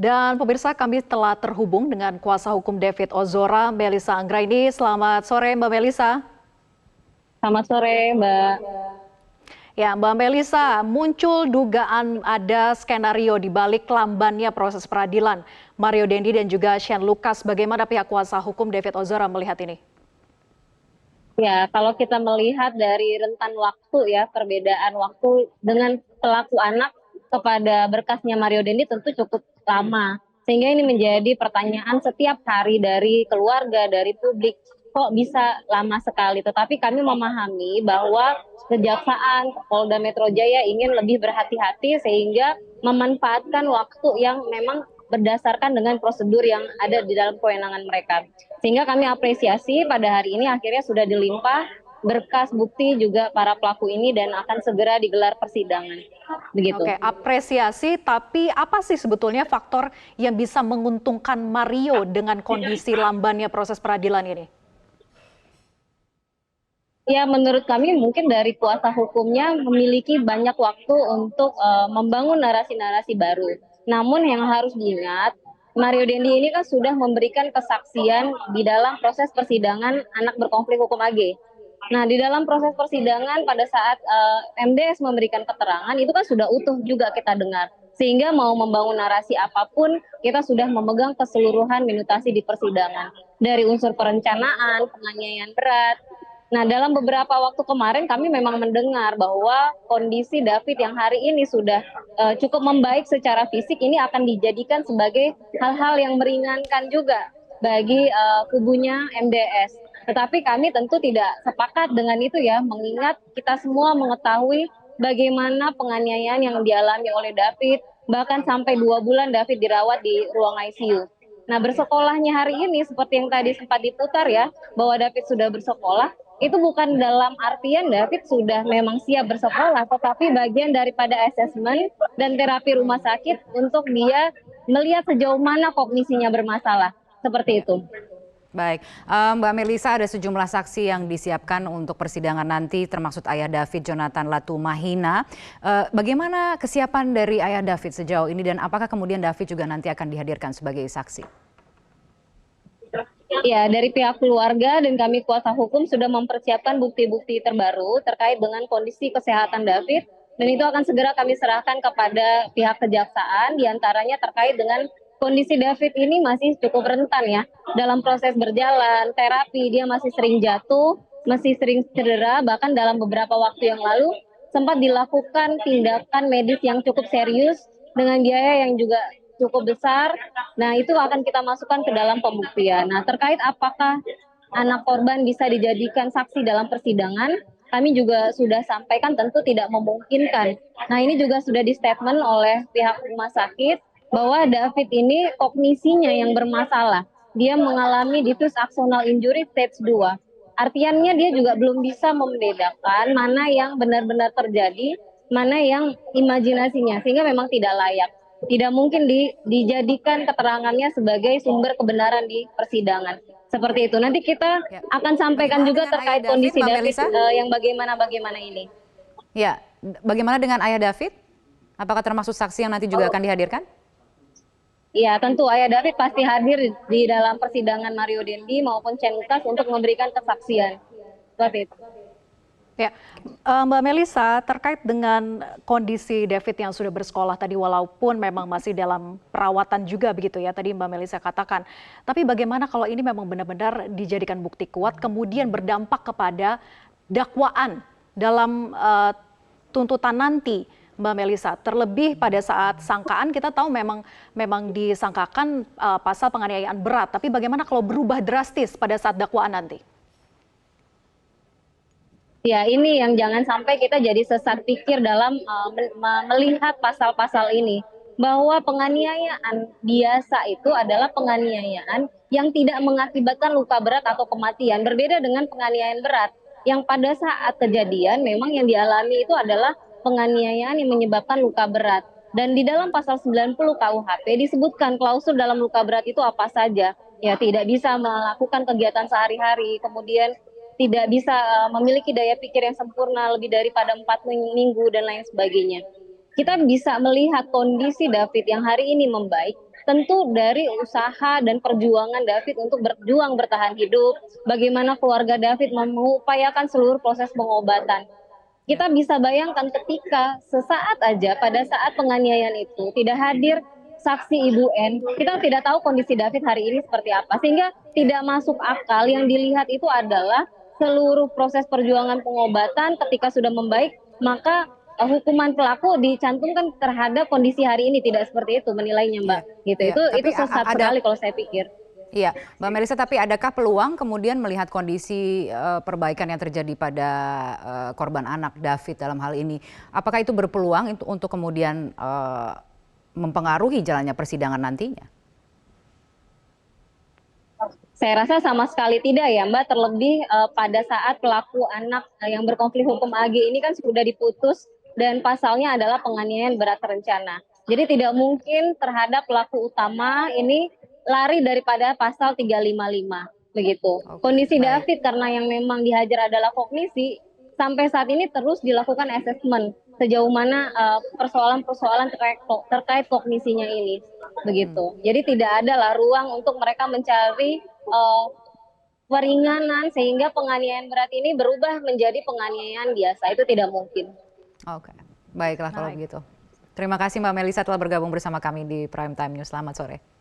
Dan pemirsa, kami telah terhubung dengan kuasa hukum David Ozora, Melissa Anggraini. Selamat sore Mbak Melissa. Selamat sore, Mbak. Ya, Mbak Melissa, muncul dugaan ada skenario di balik lambannya proses peradilan Mario Dendi dan juga Shane Lucas. Bagaimana pihak kuasa hukum David Ozora melihat ini? Ya, kalau kita melihat dari rentan waktu ya, perbedaan waktu dengan pelaku anak kepada berkasnya Mario Dendi tentu cukup lama. Sehingga ini menjadi pertanyaan setiap hari dari keluarga, dari publik, kok bisa lama sekali. Tetapi kami memahami bahwa Kejaksaan Polda Metro Jaya ingin lebih berhati-hati sehingga memanfaatkan waktu yang memang berdasarkan dengan prosedur yang ada di dalam kewenangan mereka. Sehingga kami apresiasi pada hari ini akhirnya sudah dilimpah berkas bukti juga para pelaku ini dan akan segera digelar persidangan. Begitu. Oke, apresiasi, tapi apa sih sebetulnya faktor yang bisa menguntungkan Mario dengan kondisi lambannya proses peradilan ini? Ya, menurut kami mungkin dari kuasa hukumnya memiliki banyak waktu untuk membangun narasi-narasi baru. Namun yang harus diingat, Mario Dendi ini kan sudah memberikan kesaksian di dalam proses persidangan anak berkonflik hukum AG. Nah, di dalam proses persidangan pada saat MDS memberikan keterangan itu kan sudah utuh juga kita dengar. Sehingga mau membangun narasi apapun, kita sudah memegang keseluruhan minutasi di persidangan. Dari unsur perencanaan, penganiayaan berat. Nah, dalam beberapa waktu kemarin kami memang mendengar bahwa kondisi David yang hari ini sudah cukup membaik secara fisik ini akan dijadikan sebagai hal-hal yang meringankan juga bagi kubunya MDS. Tetapi kami tentu tidak sepakat dengan itu ya, mengingat kita semua mengetahui bagaimana penganiayaan yang dialami oleh David, bahkan sampai 2 bulan David dirawat di ruang ICU. Nah, bersekolahnya hari ini seperti yang tadi sempat diputar ya, bahwa David sudah bersekolah, itu bukan dalam artian David sudah memang siap bersekolah, tetapi bagian daripada asesmen dan terapi rumah sakit untuk dia melihat sejauh mana kognisinya bermasalah. Seperti itu. Baik, Mbak Melissa, ada sejumlah saksi yang disiapkan untuk persidangan nanti, termasuk ayah David, Jonathan Latumahina. Bagaimana kesiapan dari ayah David sejauh ini dan apakah kemudian David juga nanti akan dihadirkan sebagai saksi? Ya, dari pihak keluarga dan kami kuasa hukum sudah mempersiapkan bukti-bukti terbaru terkait dengan kondisi kesehatan David dan itu akan segera kami serahkan kepada pihak kejaksaan, diantaranya terkait dengan kondisi David ini masih cukup rentan ya. Dalam proses berjalan, terapi, dia masih sering jatuh, masih sering cedera, bahkan dalam beberapa waktu yang lalu sempat dilakukan tindakan medis yang cukup serius dengan biaya yang juga cukup besar. Nah, itu akan kita masukkan ke dalam pembuktian. Nah, terkait apakah anak korban bisa dijadikan saksi dalam persidangan, kami juga sudah sampaikan tentu tidak memungkinkan. Nah, ini juga sudah di statement oleh pihak rumah sakit bahwa David ini kognisinya yang bermasalah. Dia mengalami diffuse axonal injury stage 2. Artinya dia juga belum bisa membedakan mana yang benar-benar terjadi, mana yang imajinasinya, sehingga memang tidak layak. Tidak mungkin dijadikan keterangannya sebagai sumber kebenaran di persidangan. Seperti itu. Nanti kita akan sampaikan juga terkait kondisi David yang bagaimana ini. Ya, bagaimana dengan ayah David? Apakah termasuk saksi yang nanti juga akan dihadirkan? Ya, tentu ayah David pasti hadir di dalam persidangan Mario Dendi maupun Shane Lucas untuk memberikan kesaksian. Seperti itu. Ya, Mbak Melissa, terkait dengan kondisi David yang sudah bersekolah tadi, walaupun memang masih dalam perawatan juga begitu ya, tadi Mbak Melissa katakan. Tapi bagaimana kalau ini memang benar-benar dijadikan bukti kuat, kemudian berdampak kepada dakwaan dalam tuntutan nanti, Mbak Melissa. Terlebih pada saat sangkaan kita tahu memang disangkakan pasal penganiayaan berat. Tapi bagaimana kalau berubah drastis pada saat dakwaan nanti? Ya, ini yang jangan sampai kita jadi sesat pikir dalam melihat pasal-pasal ini. Bahwa penganiayaan biasa itu adalah penganiayaan yang tidak mengakibatkan luka berat atau kematian. Berbeda dengan penganiayaan berat, yang pada saat kejadian memang yang dialami itu adalah penganiayaan yang menyebabkan luka berat. Dan di dalam pasal 90 KUHP disebutkan klausul dalam luka berat itu apa saja. Ya, tidak bisa melakukan kegiatan sehari-hari, kemudian tidak bisa memiliki daya pikir yang sempurna lebih daripada 4 minggu dan lain sebagainya. Kita bisa melihat kondisi David yang hari ini membaik, tentu dari usaha dan perjuangan David untuk berjuang bertahan hidup, bagaimana keluarga David mengupayakan seluruh proses pengobatan. Kita bisa bayangkan ketika sesaat aja pada saat penganiayaan itu tidak hadir saksi Ibu N, kita tidak tahu kondisi David hari ini seperti apa, sehingga tidak masuk akal. Yang dilihat itu adalah seluruh proses perjuangan pengobatan. Ketika sudah membaik, maka hukuman pelaku dicantumkan terhadap kondisi hari ini. Tidak seperti itu menilainya, Mbak. Gitu. Iya. Itu Tapi sesat sekali kalau saya pikir. Iya, Mbak Melisa, tapi adakah peluang kemudian melihat kondisi perbaikan yang terjadi pada korban anak David dalam hal ini? Apakah itu berpeluang untuk kemudian mempengaruhi jalannya persidangan nantinya? Saya rasa sama sekali tidak ya Mbak, terlebih pada saat pelaku anak yang berkonflik hukum AG ini kan sudah diputus dan pasalnya adalah penganiayaan berat terencana. Jadi tidak mungkin terhadap pelaku utama ini lari daripada pasal 355 begitu. Oke, Kondisi baik. David karena yang memang dihajar adalah kognisi, sampai saat ini terus dilakukan asesmen sejauh mana persoalan-persoalan terkait kognisinya ini begitu. Jadi tidak ada lah ruang untuk mereka mencari peringanan sehingga penganiayaan berat ini berubah menjadi penganiayaan biasa. Itu tidak mungkin. Oke, baiklah kalau Baik. begitu. Terima kasih Mbak Melisa telah bergabung bersama kami di Prime Time News. Selamat sore.